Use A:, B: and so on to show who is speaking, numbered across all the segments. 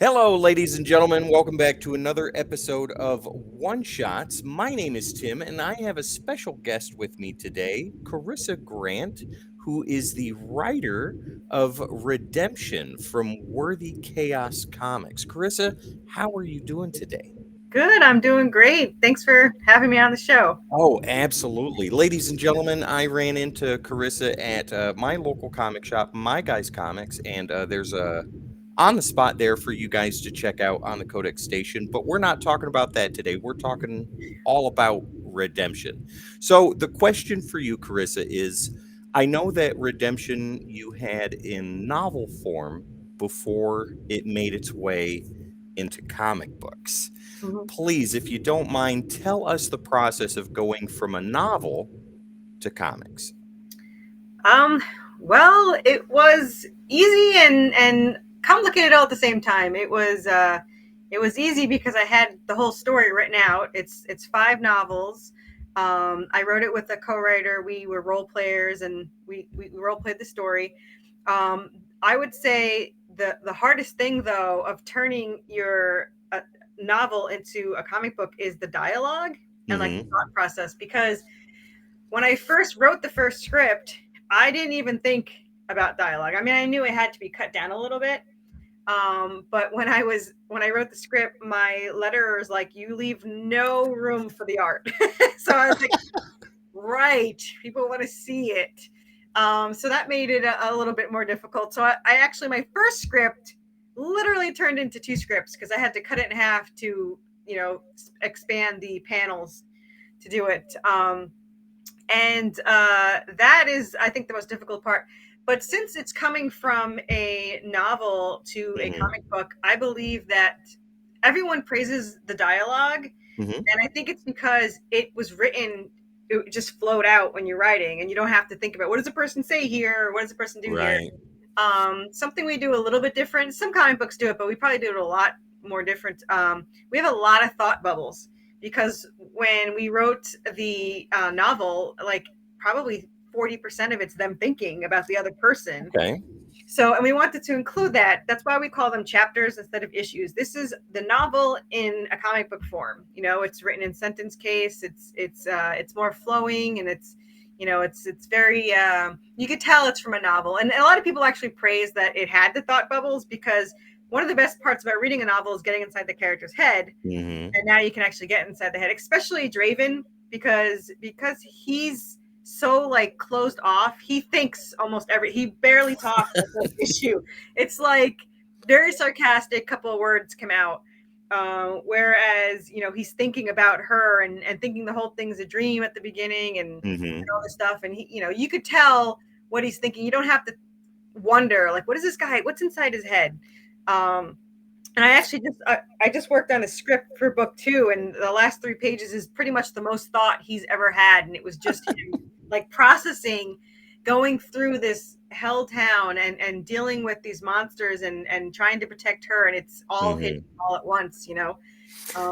A: Hello, ladies and gentlemen. Welcome back to another episode of One Shots. My name is Tim, and I have a special guest with me today, Corissa Grant, who is the writer of Redemption from Worthy Chaos Comics. Carissa, how are you doing today?
B: Good. I'm doing great. Thanks for having me on the show.
A: Oh, absolutely. Ladies and gentlemen, I ran into Carissa at my local comic shop, My Guys Comics, and there's a on the spot there for you guys to check out on the CodeX station. But we're not talking about that today. We're talking all about redemption. So the question for you, Carissa, is I know that redemption you had in novel form before it made its way into comic books.
B: Mhm.
A: Please, if you don't mind, tell us the process of going from a novel to comics.
B: Um, well, it was easy and complicated all at the same time. It was easy because I had the whole story written out. It's five novels. I wrote it with a co-writer. We were role players, and we role played the story. I would say the hardest thing though of turning your novel into a comic book is the dialogue and like the
A: Mm-hmm.
B: thought process, because when I first wrote the first script, I didn't even think about dialogue. I mean, I knew it had to be cut down a little bit. But when I wrote the script, my letterer was like, "You leave no room for the art." So I was like, "Right, people want to see it." So that made it a little bit more difficult. So I actually my first script literally turned into two scripts because I had to cut it in half to expand the panels to do it. And that is, I think, the most difficult part. But since it's coming from a novel to a
A: Mm-hmm.
B: comic book, I believe that everyone praises the dialogue,
A: Mm-hmm.
B: and I think it's because it was written, it just flowed out when you're writing, and you don't have to think about what does the person say here, what does the person do here.
A: Right.
B: Something we do a little bit different. Some comic books do it, but we probably do it a lot more different. We have a lot of thought bubbles because when we wrote the novel, like probably 40% of it's them thinking about the other person.
A: Okay.
B: So, and we wanted to include that. That's why we call them chapters instead of issues. This is the novel in a comic book form. It's written in sentence case. It's more flowing, and it's very. You could tell it's from a novel, and a lot of people actually praise that it had the thought bubbles because one of the best parts about reading a novel is getting inside the character's head,
A: Mm-hmm.
B: and now you can actually get inside the head, especially Draven, because he's so like closed off. He thinks almost he barely talks the whole issue. It's like very sarcastic, couple of words come out. Whereas he's thinking about her and thinking the whole thing's a dream at the beginning, and
A: Mm-hmm.
B: all this stuff, and you could tell what he's thinking. You don't have to wonder like what is this guy, what's inside his head. um and I actually I just worked on a script for book two, and the last 3 pages is pretty much the most thought he's ever had, and it was just him like processing, going through this hell town and dealing with these monsters and trying to protect her, and it's all hit
A: Mm-hmm.
B: all at once.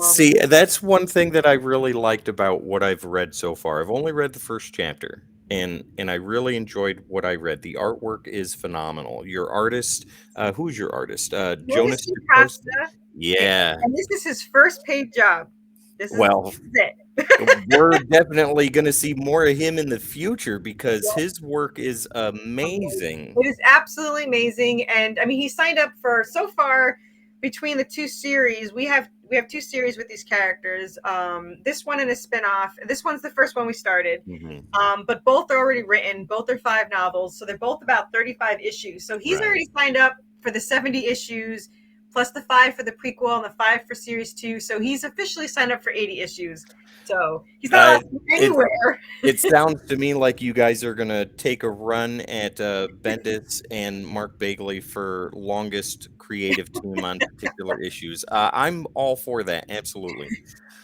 A: See, that's one thing that I really liked about what I've read so far. I've only read the first chapter, and I really enjoyed what I read. The artwork is phenomenal. Your artist, who's your artist?
B: Jonas
A: Jonas Costa.
B: Costa, yeah,
A: Yeah.
B: and this is his first paid job.
A: Well,
B: This is it.
A: we're definitely going to see more of him in the future because his work is amazing.
B: It is absolutely amazing, and I mean, he signed up for so far between the two series. We have two series with these characters. This one and a spinoff. This one's the first one we started,
A: Hmm.
B: but both are already written. Both are 5 novels, so they're both about 35 issues. So he's
A: Right.
B: already signed up for the 70 issues, plus the 5 for the prequel and the 5 for series 2. So he's officially signed up for 80 issues. So he's not
A: Uh,
B: allowed to go
A: it
B: anywhere.
A: it sounds to me like you guys are gonna take a run at Bendis and Mark Bagley for longest creative team on particular issues. I'm all for that, absolutely.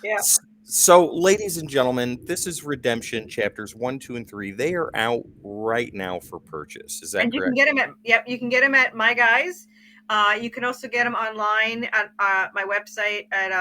B: Yeah.
A: So, ladies and gentlemen, this is Redemption chapters 1, 2, and 3. They are out right now for purchase. Is that
B: And you can
A: correct?
B: get them at, yep, you can get them at My Guys. You can also get them online at my website at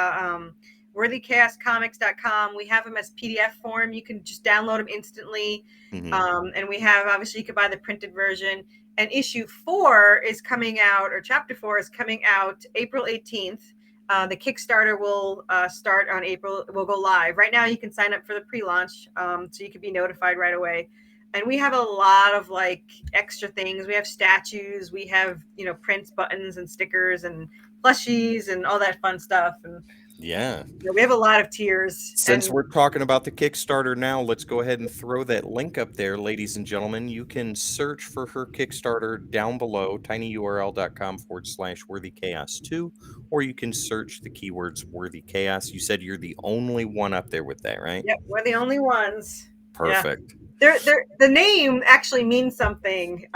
B: worthychaoscomics.com. We have them as PDF form. You can just download them instantly.
A: Mm-hmm.
B: And we have, obviously, you could buy the printed version. And issue 4 is coming out, or chapter 4 is coming out April 18th. The Kickstarter will start on April, will go live. Right now, you can sign up for the pre-launch, so you can be notified right away. And we have a lot of like extra things. We have statues, we have, prints, buttons, and stickers, and plushies, and all that fun stuff. And
A: Yeah.
B: we have a lot of tiers.
A: Since
B: And
A: we're talking about the Kickstarter now, let's go ahead and throw that link up there, ladies and gentlemen. You can search for her Kickstarter down below, tinyurl.com/worthychaos2, or you can search the keywords worthy chaos. You said you're the only one up there with that, right?
B: yep, we're the only ones. Yeah.
A: Perfect.
B: The name actually means something.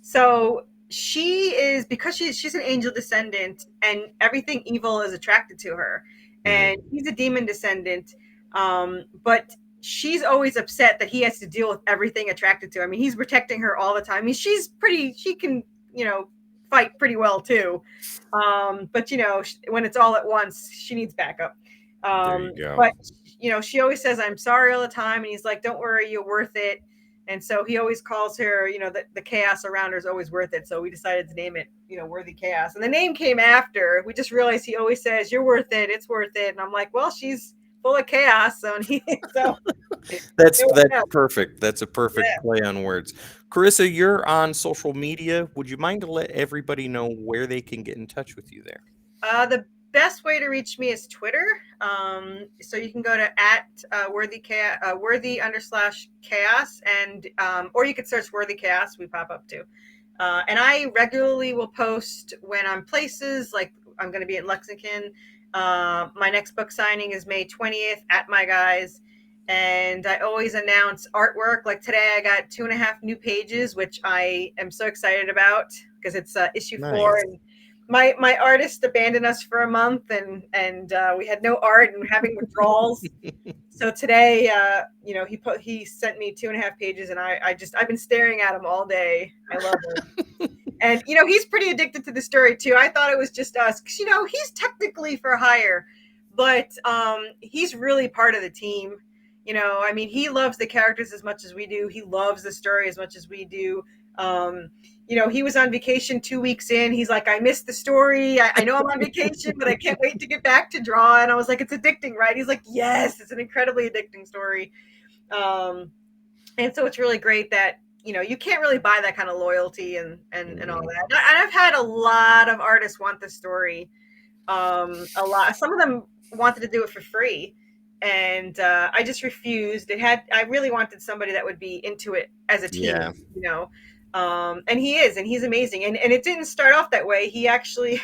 B: So she is, because she's an angel descendant, and everything evil is attracted to her,
A: Mhm.
B: and he's a demon descendant. But she's always upset that he has to deal with everything attracted to her. I mean, he's protecting her all the time. I mean, she can, fight pretty well too. But when it's all at once, she needs backup.
A: There you go.
B: But she always says, "I'm sorry" all the time, and he's like, "Don't worry, you're worth it." And so he always calls her, the chaos around her is always worth it. So we decided to name it, Worthy Chaos. And the name came after. We just realized he always says, "You're worth it. It's worth it." And I'm like, well, she's full of chaos. So
A: That's
B: it
A: that's
B: worked out.
A: perfect. That's a perfect
B: Yeah.
A: play on words. Carissa, you're on social media. Would you mind to let everybody know where they can get in touch with you there?
B: The best way to reach me is Twitter. So you can go to @worthy_chaos, and or you could search Worthy Chaos. We pop up too. And I regularly will post when I'm places, like I'm going to be in Lexington. My next book signing is May 20th at My Guys. And I always announce artwork. Like today, I got 2.5 new pages, which I am so excited about because it's issue 4.
A: Nice.
B: And my artist abandoned us for a month, and we had no art and having withdrawals. So today, he sent me 2.5 pages, and I've been staring at him all day. I love him. And he's pretty addicted to the story too. I thought it was just us, because he's technically for hire, but he's really part of the team. I mean, he loves the characters as much as we do. He loves the story as much as we do. um he was on vacation 2 weeks in. He's like, "I missed the story. I know I'm on vacation, but I can't wait to get back to draw." And I was like, "It's addicting, right?" He's like, "Yes, it's an incredibly addicting story." um and so it's really great that you can't really buy that kind of loyalty and all
A: Mhm.
B: that. And I've had a lot of artists want the story. A lot. Some of them wanted to do it for free, and I just refused. I really wanted somebody that would be into it as a team.
A: Yeah.
B: And he is, and he's amazing. And it didn't start off that way. He actually,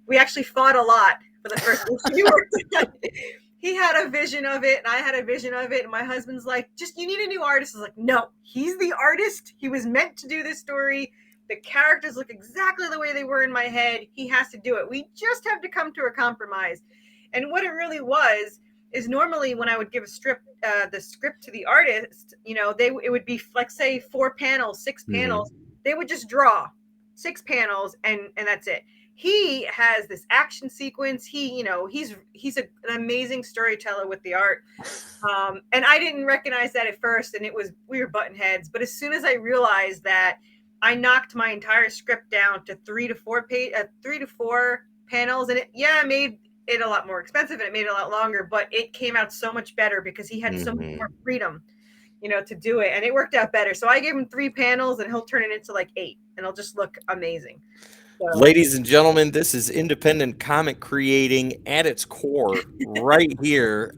B: we actually fought a lot for the first issue. He had a vision of it, and I had a vision of it. And my husband's like, "Just, you need a new artist." I was like, "No, he's the artist. He was meant to do this story. The characters look exactly the way they were in my head. He has to do it. We just have to come to a compromise." And what it really was is, normally when I would give the script to the artist, it would be like, say, 4 panels, 6 panels.
A: Mhm.
B: They would just draw 6 panels, and that's it. He has this action sequence. He's an amazing storyteller with the art. And I didn't recognize that at first, and we were button heads. But as soon as I realized that, I knocked my entire script down to 3 to 4 panels, and it made it a lot more expensive, and it made it a lot longer, but it came out so much better because he had so much more
A: Mhm.
B: freedom, to do it, and it worked out better. So I gave him 3 panels, and he'll turn it into like 8, and it'll just look amazing. So
A: Ladies and gentlemen, this is independent comic creating at its core right here.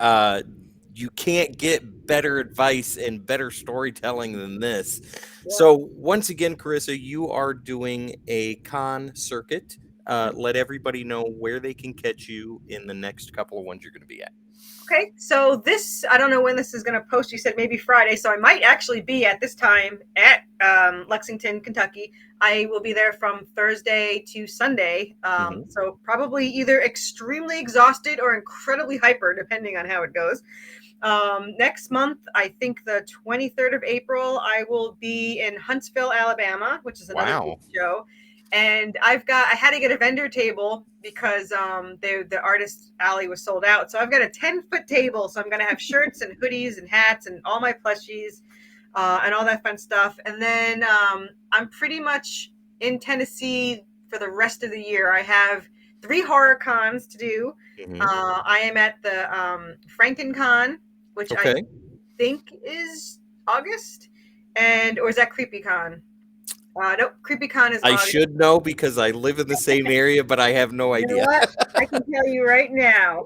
A: You can't get better advice and better storytelling than this.
B: yeah.
A: So, once again, Carissa, you are doing a con circuit. Let everybody know where they can catch you in the next couple of ones you're going to be at.
B: Okay, so I don't know when this is going to post. You said maybe Friday, so I might actually be at this time at Lexington, Kentucky. I will be there from Thursday to Sunday.
A: Mhm.
B: So probably either extremely exhausted or incredibly hyper, depending on how it goes. Next month, I think the 23rd of April, I will be in Huntsville, Alabama, which is another big
A: Wow.
B: show. And I had to get a vendor table because the artist alley was sold out. So I've got a 10-foot table. So I'm gonna have shirts and hoodies and hats and all my plushies and all that fun stuff. And then I'm pretty much in Tennessee for the rest of the year. I have 3 horror cons to do. I am at the FrankenCon, which I
A: Okay.
B: think is August, or is that CreepyCon? Nope, CreepyCon is
A: I
B: August.
A: should know because I live in the same area, but I have no
B: You know
A: idea.
B: what? I can tell you right now.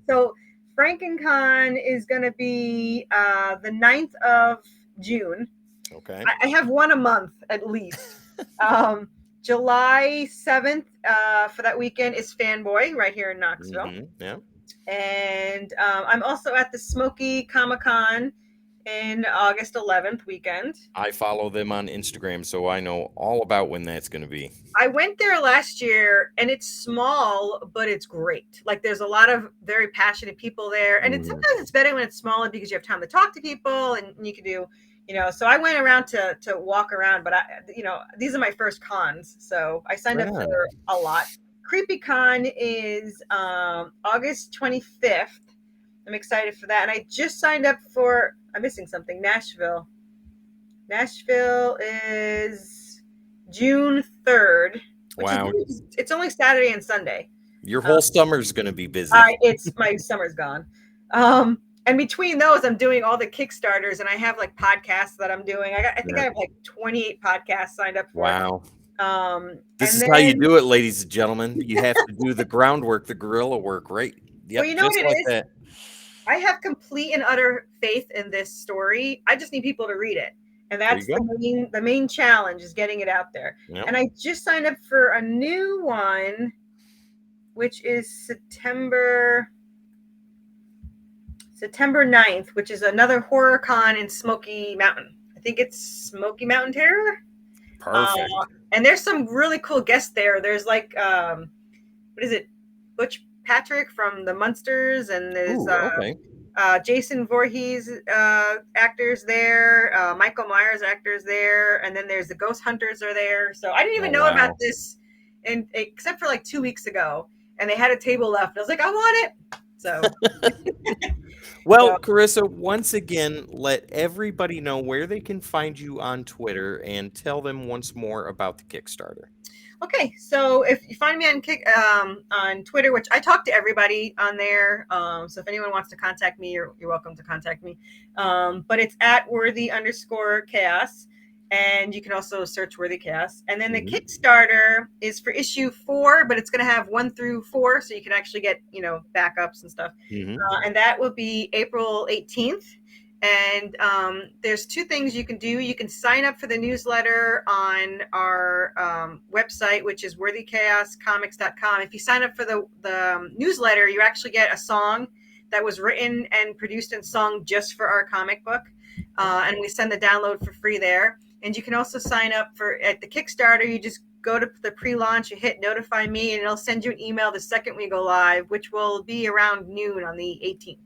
B: So FrankenCon is going to be the 9th of June.
A: Okay.
B: I have one a month at least. July 7th for that weekend is Fanboy right here in Knoxville.
A: Yeah.
B: And I'm also at the Smoky Comic Con in August 11th weekend.
A: I follow them on Instagram, so I know all about when that's going to be.
B: I went there last year and it's small, but it's great. Like there's a lot of very passionate people there. And sometimes it's better when it's smaller because you have time to talk to people and you can do, so I went around to walk around, but these are my first cons. So I signed up for a lot. CreepyCon is August 25th. I'm excited for that. And I just signed up for, I'm missing something, Nashville. Nashville is June 3rd.
A: Wow.
B: It's only Saturday and Sunday.
A: Your whole summer's going to be busy.
B: My summer's gone. And between those, I'm doing all the Kickstarters, and I have like podcasts that I'm doing. I think I have like 28 podcasts signed up for.
A: Wow. This is how you do it, ladies and gentlemen. You have to do the groundwork, the guerrilla work, right?
B: Yep, well, you know what it is? That. I have complete and utter faith in this story. I just need people to read it. And that's the main challenge is getting it out there. Yep. And I just signed up for a new one, which is September 9th, which is another horror con in Smoky Mountain. I think it's Smoky Mountain Terror.
A: Perfect.
B: And there's some really cool guests there. There's like, what is it? Butch Patrick from the Munsters, and there's Jason Voorhees actors there, Michael Myers actors there, and then there's the Ghost Hunters are there. So I didn't even know about this, except for like 2 weeks ago, and they had a table left. I was like, I want it. So.
A: Well, Corissa, once again, let everybody know where they can find you on Twitter and tell them once more about the Kickstarter.
B: Okay, so if you find me on Twitter, which I talk to everybody on there, so if anyone wants to contact me, you're welcome to contact me. But it's at @worthy_chaos, and you can also search Worthy Chaos. And then the Kickstarter is for issue 4, but it's going to have 1 through 4, so you can actually get backups and stuff. And that will be April 18th. And there's 2 things you can do. You can sign up for the newsletter on our website, which is worthychaoscomics.com. If you sign up for the newsletter, you actually get a song that was written and produced and sung just for our comic book. And we send the download for free there. And you can also sign up at the Kickstarter. You just go to the pre-launch, you hit notify me, and it'll send you an email the second we go live, which will be around noon on the 18th.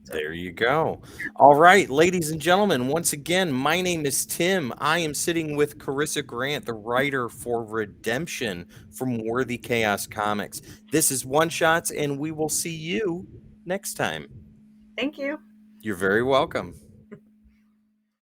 A: There you go. All right, ladies and gentlemen, once again, my name is Tim. I am sitting with Corissa Grant, the writer for Redemption from Worthy Chaos Comics. This is One Shots, and we will see you next time.
B: Thank you.
A: You're very welcome.